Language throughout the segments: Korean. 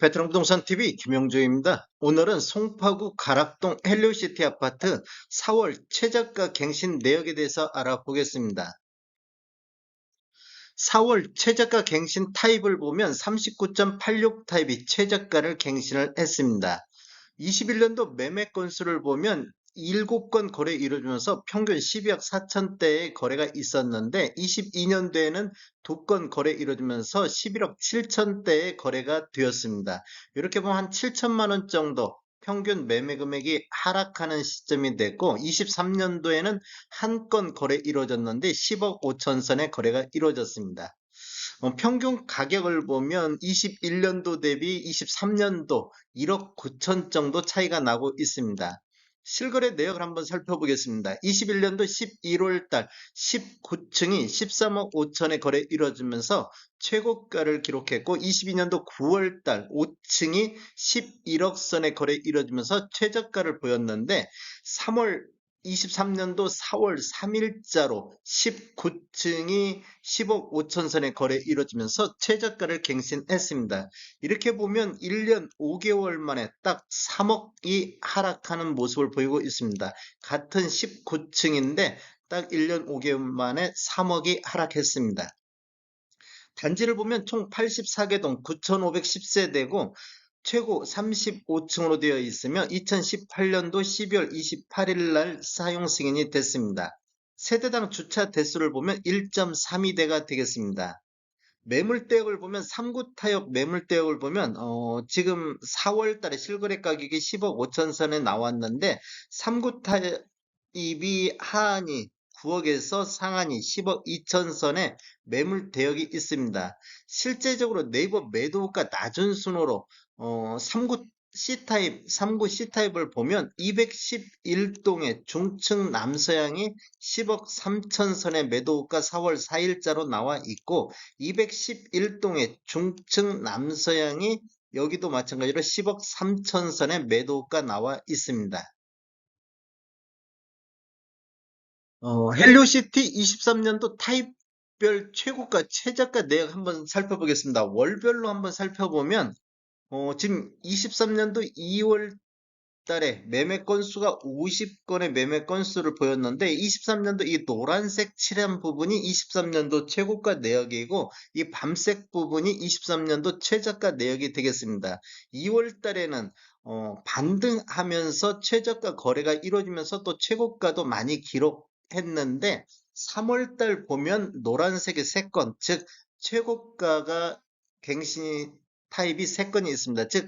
베트남 부동산 TV 김영조입니다. 오늘은 송파구 가락동 헬리오시티 아파트 4월 최저가 갱신 내역에 대해서 알아보겠습니다. 4월 최저가 갱신 타입을 보면 39.86 타입이 최저가를 갱신을 했습니다. 21년도 매매 건수를 보면 7건 거래 이루어지면서 평균 12억 4천대의 거래가 있었는데 22년도에는 2건 거래 이루어지면서 11억 7천대의 거래가 되었습니다. 이렇게 보면 한 7천만 원 정도 평균 매매 금액이 하락하는 시점이 됐고 23년도에는 한 건 거래 이루어졌는데 10억 5천 선의 거래가 이루어졌습니다. 평균 가격을 보면 21년도 대비 23년도 1억 9천 정도 차이가 나고 있습니다. 실거래 내역을 한번 살펴보겠습니다. 21년도 11월 달 19층이 13억 5천에 거래 이루어지면서 최고가를 기록했고 22년도 9월 달 5층이 11억 선에 거래 이루어지면서 최저가를 보였는데 23년도 4월 3일자로 19층이 10억 5천 선의 거래 이루어지면서 최저가를 갱신했습니다. 이렇게 보면 1년 5개월 만에 딱 3억이 하락하는 모습을 보이고 있습니다. 같은 19층인데 딱 1년 5개월 만에 3억이 하락했습니다. 단지를 보면 총 84개 동 9,510세대고 최고 35층으로 되어 있으며 2018년도 12월 28일 날 사용 승인이 됐습니다. 세대당 주차 대수를 보면 1.32대가 되겠습니다. 매물대역을 보면 3구 타협 매물대역을 보면 지금 4월 달에 실거래 가격이 10억 5천 선에 나왔는데 3구 타입이 하한이 9억에서 상한이 10억 2천 선의 매물대역이 있습니다. 실제적으로 네이버 매도가 낮은 순으로 3구 C타입, 3구 C타입을 보면 211동의 중층 남서향이 10억 3천 선의 매도가 4월 4일자로 나와 있고 211동의 중층 남서향이 여기도 마찬가지로 10억 3천 선의 매도가 나와 있습니다. 헬리오시티 23년도 타입별 최고가 최저가 내역 한번 살펴보겠습니다. 월별로 한번 살펴보면 지금 23년도 2월 달에 매매 건수가 50건의 매매 건수를 보였는데 23년도 이 노란색 칠한 부분이 23년도 최고가 내역이고 이 밤색 부분이 23년도 최저가 내역이 되겠습니다. 2월 달에는 반등하면서 최저가 거래가 이루어지면서 또 최고가도 많이 기록했는데 3월 달 보면 노란색의 3건, 즉 최고가가 갱신 타입이 3건이 있습니다. 즉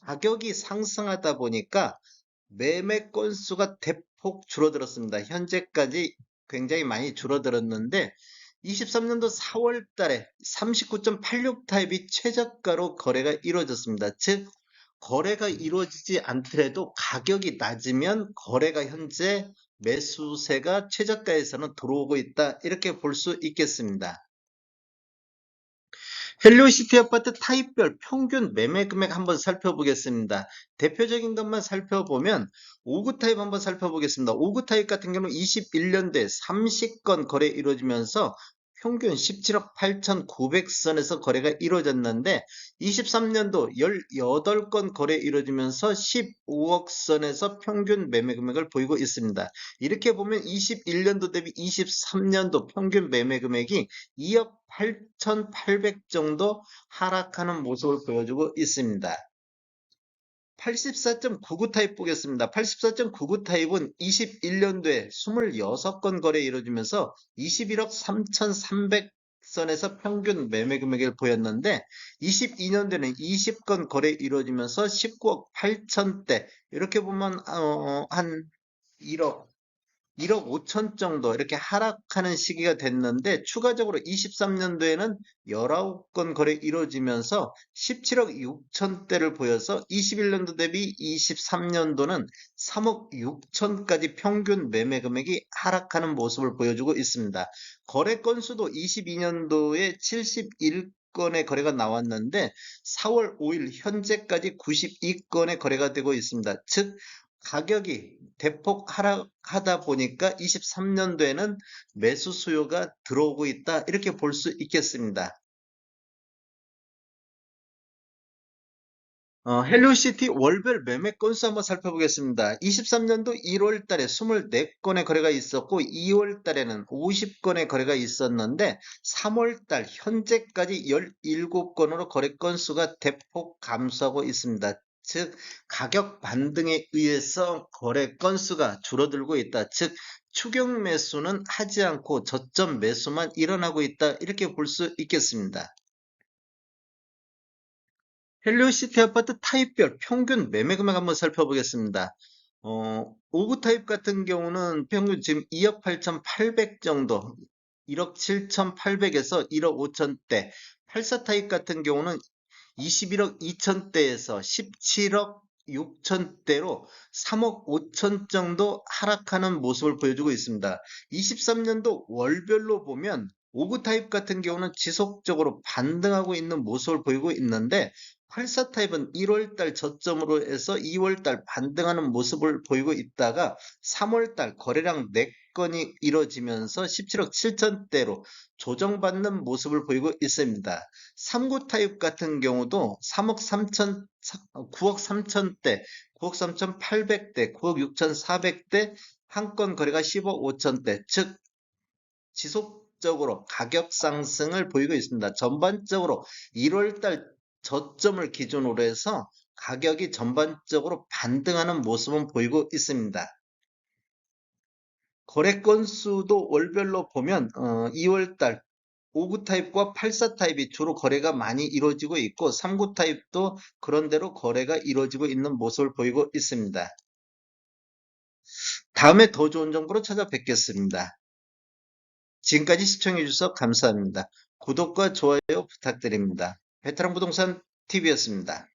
가격이 상승하다 보니까 매매 건수가 대폭 줄어들었습니다. 현재까지 굉장히 많이 줄어들었는데 23년도 4월 달에 39.86 타입이 최저가로 거래가 이루어졌습니다. 즉 거래가 이루어지지 않더라도 가격이 낮으면 거래가 현재 매수세가 최저가에서는 들어오고 있다. 이렇게 볼 수 있겠습니다. 헬리오시티 아파트 타입별 평균 매매 금액 한번 살펴보겠습니다. 대표적인 것만 살펴보면 5구 타입 한번 살펴보겠습니다. 5구 타입 같은 경우는 21년도에 30건 거래 이루어지면서 평균 17억 8,900선에서 거래가 이루어졌는데 23년도 18건 거래 이루어지면서 15억 선에서 평균 매매 금액을 보이고 있습니다. 이렇게 보면 21년도 대비 23년도 평균 매매 금액이 2억 8,800 정도 하락하는 모습을 보여주고 있습니다. 84.99 타입 보겠습니다. 84.99 타입은 21년도에 26건 거래 이루어지면서 21억 3,300 선에서 평균 매매 금액을 보였는데 22년도에는 20건 거래 이루어지면서 19억 8천대 이렇게 보면 한 1억 5천 정도 이렇게 하락하는 시기가 됐는데 추가적으로 23년도에는 19건 거래 이루어지면서 17억 6천대를 보여서 21년도 대비 23년도는 3억 6천까지 평균 매매 금액이 하락하는 모습을 보여주고 있습니다. 거래 건수도 22년도에 71건의 거래가 나왔는데 4월 5일 현재까지 92건의 거래가 되고 있습니다. 즉 가격이 대폭 하락하다 보니까 23년도에는 매수 수요가 들어오고 있다. 이렇게 볼 수 있겠습니다. 헬로시티 월별 매매 건수 한번 살펴보겠습니다. 23년도 1월 달에 24건의 거래가 있었고 2월 달에는 50건의 거래가 있었는데 3월 달 현재까지 17건으로 거래 건수가 대폭 감소하고 있습니다. 즉 가격 반등에 의해서 거래 건수가 줄어들고 있다. 즉 추격 매수는 하지 않고 저점 매수만 일어나고 있다. 이렇게 볼 수 있겠습니다. 헬리오시티 아파트 타입별 평균 매매 금액 한번 살펴보겠습니다. 5구 타입 같은 경우는 평균 지금 2억 8,800 정도, 1억 7,800에서 1억 5천대, 84 타입 같은 경우는 21억 2천대에서 17억 6천대로 3억 5천 정도 하락하는 모습을 보여주고 있습니다. 23년도 월별로 보면 5구 타입 같은 경우는 지속적으로 반등하고 있는 모습을 보이고 있는데 84 타입은 1월달 저점으로 해서 2월달 반등하는 모습을 보이고 있다가 3월달 거래량 4건이 이뤄지면서 17억 7천대로 조정받는 모습을 보이고 있습니다. 3구 타입 같은 경우도 3억 3천, 9억 3천대, 9억 3천8백대, 9억 6천4백대, 한 건 거래가 10억 5천대, 즉 지속적으로 가격 상승을 보이고 있습니다. 전반적으로 1월달 저점을 기준으로 해서 가격이 전반적으로 반등하는 모습은 보이고 있습니다. 거래 건수도 월별로 보면 2월달 5구 타입과 84 타입이 주로 거래가 많이 이루어지고 있고 3구 타입도 그런대로 거래가 이루어지고 있는 모습을 보이고 있습니다. 다음에 더 좋은 정보로 찾아뵙겠습니다. 지금까지 시청해주셔서 감사합니다. 구독과 좋아요 부탁드립니다. 베테랑 부동산 TV였습니다.